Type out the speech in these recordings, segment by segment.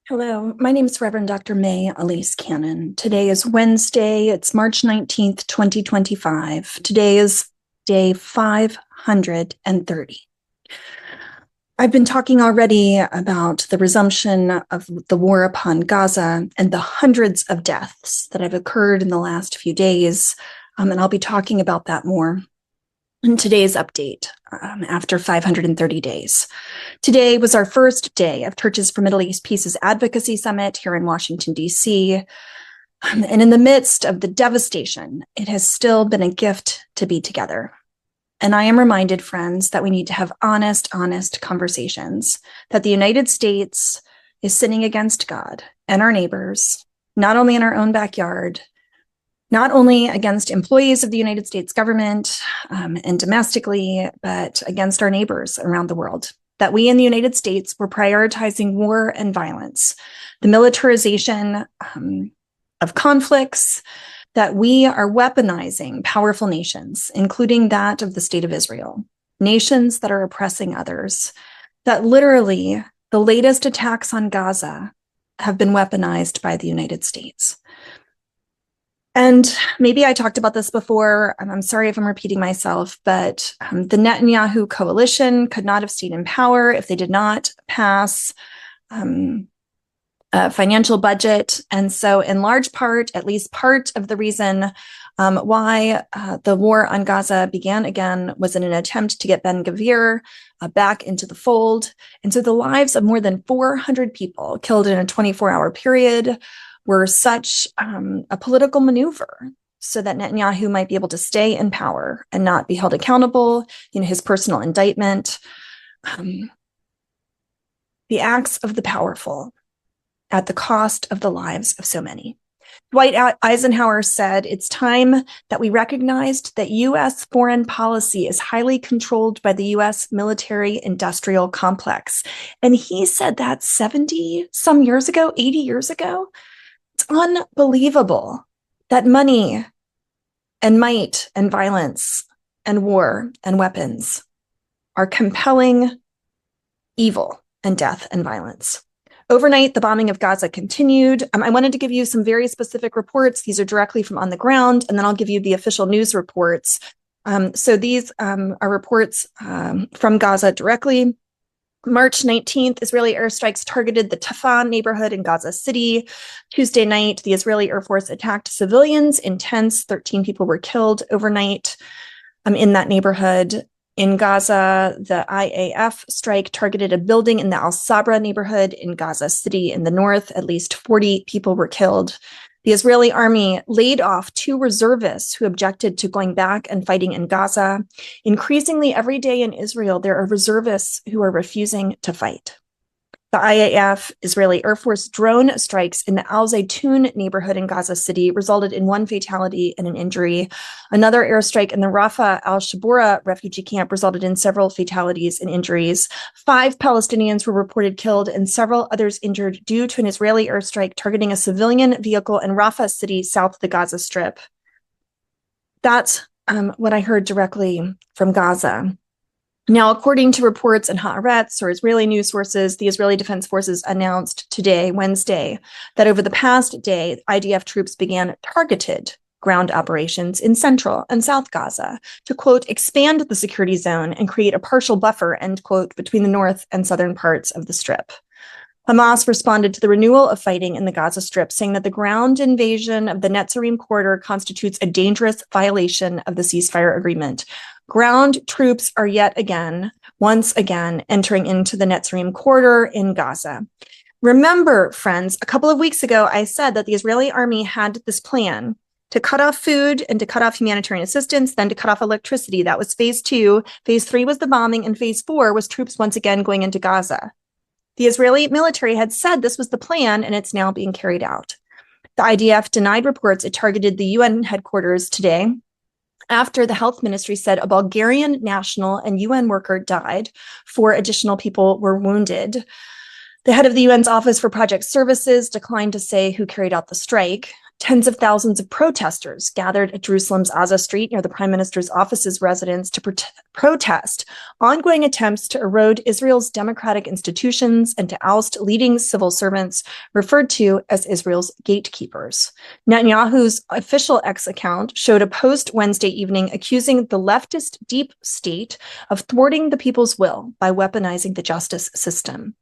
Hello, my name is Reverend Dr. May Elise Cannon. Today is Wednesday. It's March 19th, 2025. Today is day 530. I've been talking already about the resumption of the war upon Gaza and the hundreds of deaths that have occurred in the last few days, and I'll be talking about that more in today's update after 530 days. Today was our first day of Churches for Middle East Peace's Advocacy Summit here in Washington, D.C. And in the midst of the devastation, it has still been a gift to be together. And I am reminded, friends, that we need to have honest conversations, that the United States is sinning against God and our neighbors, not only in our own backyard, not only against employees of the United States government and domestically, but against our neighbors around the world. That we in the United States were prioritizing war and violence, the militarization of conflicts, that we are weaponizing powerful nations, including that of the State of Israel, nations that are oppressing others, that literally the latest attacks on Gaza have been weaponized by the United States. And maybe I talked about this before, and I'm sorry if I'm repeating myself, but the Netanyahu coalition could not have stayed in power if they did not pass a financial budget. And so in large part, at least part of the reason why the war on Gaza began again was in an attempt to get Ben-Gvir back into the fold. And so the lives of more than 400 people killed in a 24-hour period were such a political maneuver so that Netanyahu might be able to stay in power and not be held accountable in his personal indictment. The acts of the powerful at the cost of the lives of so many. Dwight Eisenhower said, "It's time that we recognized that U.S. foreign policy is highly controlled by the U.S. military-industrial complex." And he said that 70 some years ago, 80 years ago. It's unbelievable that money and might and violence and war and weapons are compelling evil and death and violence. Overnight, the bombing of Gaza continued. I wanted to give you some very specific reports. These are directly from on the ground, and then I'll give you the official news reports. So these are reports from Gaza directly. March 19th, Israeli airstrikes targeted the Tafan neighborhood in Gaza City. Tuesday night, the Israeli Air Force attacked civilians in tents. 13 people were killed overnight in that neighborhood. In Gaza, the IAF strike targeted a building in the Al-Sabra neighborhood in Gaza City in the north. At least 40 people were killed. The Israeli army laid off 2 reservists who objected to going back and fighting in Gaza. Increasingly, every day in Israel, there are reservists who are refusing to fight. The IAF Israeli Air Force drone strikes in the Al Zaytun neighborhood in Gaza City resulted in 1 fatality and an injury. Another airstrike in the Rafah al-Shabura refugee camp resulted in several fatalities and injuries. 5 Palestinians were reported killed and several others injured due to an Israeli airstrike targeting a civilian vehicle in Rafah City south of the Gaza Strip. That's what I heard directly from Gaza. Now, according to reports in Haaretz or Israeli news sources, the Israeli Defense Forces announced today, Wednesday, that over the past day, IDF troops began targeted ground operations in central and South Gaza to, quote, expand the security zone and create a partial buffer, end quote, between the north and southern parts of the Strip. Hamas responded to the renewal of fighting in the Gaza Strip, saying that the ground invasion of the Netzarim corridor constitutes a dangerous violation of the ceasefire agreement. Ground troops are once again, entering into the Netzarim corridor in Gaza. Remember, friends, a couple of weeks ago, I said that the Israeli army had this plan to cut off food and to cut off humanitarian assistance, then to cut off electricity. That was phase 2. Phase 3 was the bombing, and phase 4 was troops once again going into Gaza. The Israeli military had said this was the plan, and it's now being carried out. The IDF denied reports it targeted the UN headquarters today after the health ministry said a Bulgarian national and UN worker died. 4 additional people were wounded. The head of the UN's Office for Project Services declined to say who carried out the strike. Tens of thousands of protesters gathered at Jerusalem's Aza Street near the Prime Minister's office's residence to protest ongoing attempts to erode Israel's democratic institutions and to oust leading civil servants referred to as Israel's gatekeepers. Netanyahu's official X account showed a post Wednesday evening accusing the leftist deep state of thwarting the people's will by weaponizing the justice system.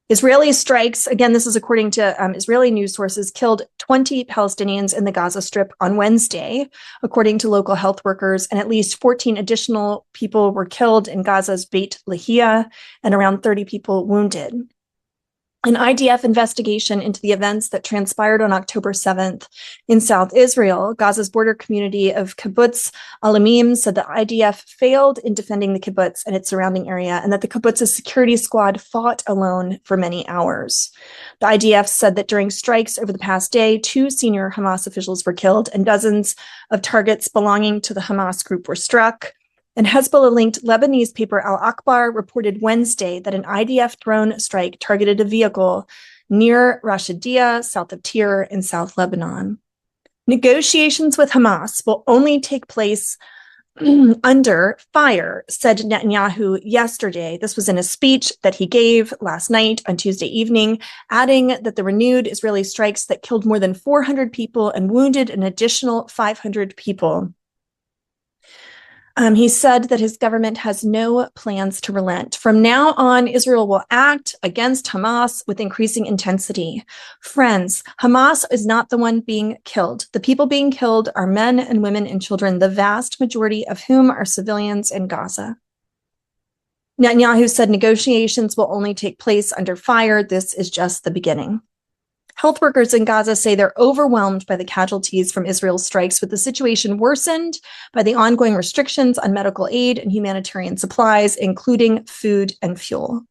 Israeli strikes, again, this is according to Israeli news sources, killed 20 Palestinians in the Gaza Strip on Wednesday, according to local health workers, and at least 14 additional people were killed in Gaza's Beit Lahia and around 30 people wounded. An IDF investigation into the events that transpired on October 7th in South Israel, Gaza's border community of Kibbutz Alamim, said the IDF failed in defending the kibbutz and its surrounding area, and that the kibbutz's security squad fought alone for many hours. The IDF said that during strikes over the past day, 2 senior Hamas officials were killed and dozens of targets belonging to the Hamas group were struck. And Hezbollah-linked Lebanese paper Al Akbar reported Wednesday that an IDF drone strike targeted a vehicle near Rashidiyah, south of Tyre in South Lebanon. Negotiations with Hamas will only take place under fire, said Netanyahu yesterday. This was in a speech that he gave last night on Tuesday evening, adding that the renewed Israeli strikes that killed more than 400 people and wounded an additional 500 people. He said that his government has no plans to relent. From now on, Israel will act against Hamas with increasing intensity. Friends, Hamas is not the one being killed. The people being killed are men and women and children, the vast majority of whom are civilians in Gaza. Netanyahu said negotiations will only take place under fire. This is just the beginning. Health workers in Gaza say they're overwhelmed by the casualties from Israel's strikes, with the situation worsened by the ongoing restrictions on medical aid and humanitarian supplies, including food and fuel.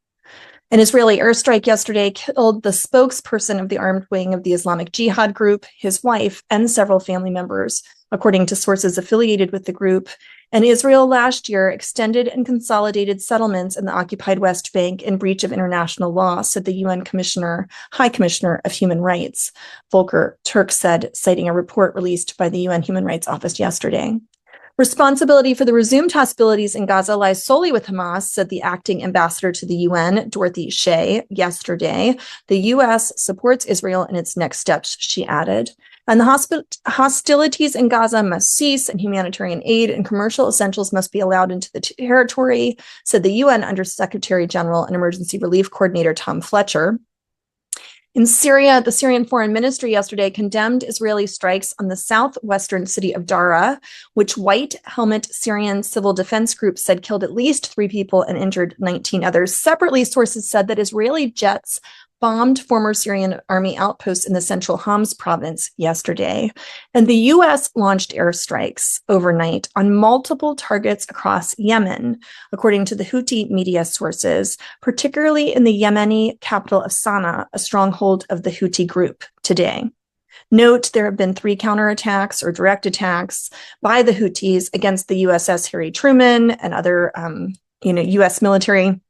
An Israeli airstrike yesterday killed the spokesperson of the armed wing of the Islamic Jihad group, his wife, and several family members, according to sources affiliated with the group. And Israel last year extended and consolidated settlements in the occupied West Bank in breach of international law, said the UN High Commissioner of Human Rights, Volker Turk said, citing a report released by the UN Human Rights Office yesterday. Responsibility for the resumed hostilities in Gaza lies solely with Hamas, said the acting ambassador to the UN, Dorothy Shea, yesterday. The U.S. supports Israel in its next steps, she added. And the hostilities in Gaza must cease, and humanitarian aid and commercial essentials must be allowed into the territory, said the UN Undersecretary General and Emergency Relief Coordinator Tom Fletcher. In Syria, the Syrian Foreign Ministry yesterday condemned Israeli strikes on the southwestern city of Daraa, which white helmet Syrian civil defense groups said killed at least 3 people and injured 19 others. Separately, sources said that Israeli jets bombed former Syrian army outposts in the central Homs province yesterday. And the U.S. launched airstrikes overnight on multiple targets across Yemen, according to the Houthi media sources, particularly in the Yemeni capital of Sana'a, a stronghold of the Houthi group today. Note, there have been 3 counterattacks or direct attacks by the Houthis against the USS Harry Truman and other U.S. military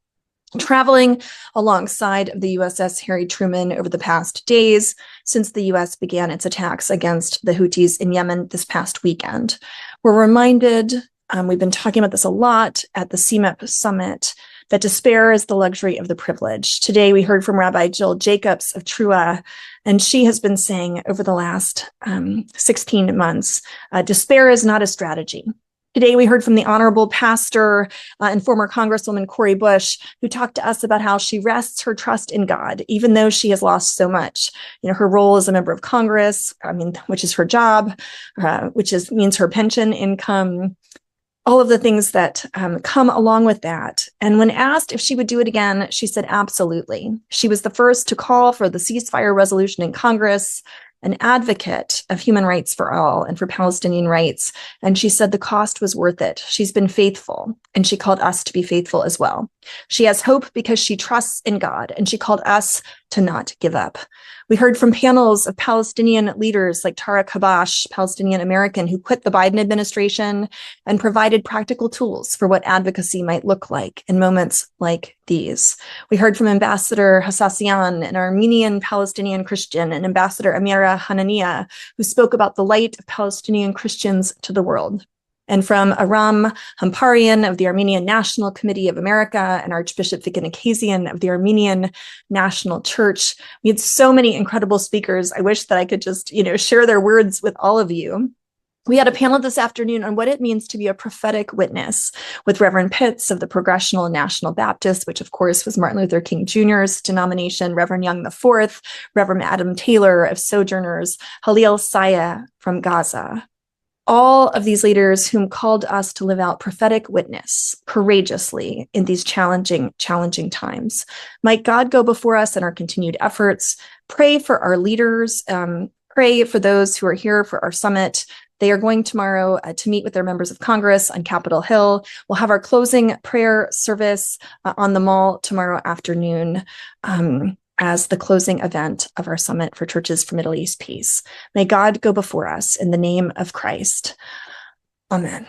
traveling alongside of the USS Harry Truman over the past days since the U.S. began its attacks against the Houthis in Yemen this past weekend. We're reminded, we've been talking about this a lot at the CMEP summit, that despair is the luxury of the privileged. Today, we heard from Rabbi Jill Jacobs of Trua, and she has been saying over the last 16 months, despair is not a strategy. Today, we heard from the honorable pastor and former Congresswoman Cori Bush, who talked to us about how she rests her trust in God, even though she has lost so much. You know, her role as a member of Congress, which is her job, means her pension income, all of the things that come along with that. And when asked if she would do it again, she said, absolutely. She was the first to call for the ceasefire resolution in Congress, an advocate of human rights for all and for Palestinian rights. And she said the cost was worth it. She's been faithful, and she called us to be faithful as well. She has hope because she trusts in God, and she called us to not give up. We heard from panels of Palestinian leaders like Tariq Habash, Palestinian American, who quit the Biden administration and provided practical tools for what advocacy might look like in moments like these. We heard from Ambassador Hassassian, an Armenian Palestinian Christian, and Ambassador Amira Hanania, who spoke about the light of Palestinian Christians to the world. And from Aram Hamparian of the Armenian National Committee of America and Archbishop Viken Akazian of the Armenian National Church. We had so many incredible speakers. I wish that I could just, share their words with all of you. We had a panel this afternoon on what it means to be a prophetic witness with Reverend Pitts of the Progressional National Baptist, which of course was Martin Luther King Jr.'s denomination, Reverend Young IV, Reverend Adam Taylor of Sojourners, Halil Saya from Gaza. All of these leaders whom called us to live out prophetic witness courageously in these challenging times. Might God go before us in our continued efforts. Pray for our leaders. Pray for those who are here for our summit. They are going tomorrow to meet with their members of Congress on Capitol Hill. We'll have our closing prayer service on the Mall tomorrow afternoon as the closing event of our Summit for Churches for Middle East Peace. May God go before us in the name of Christ. Amen.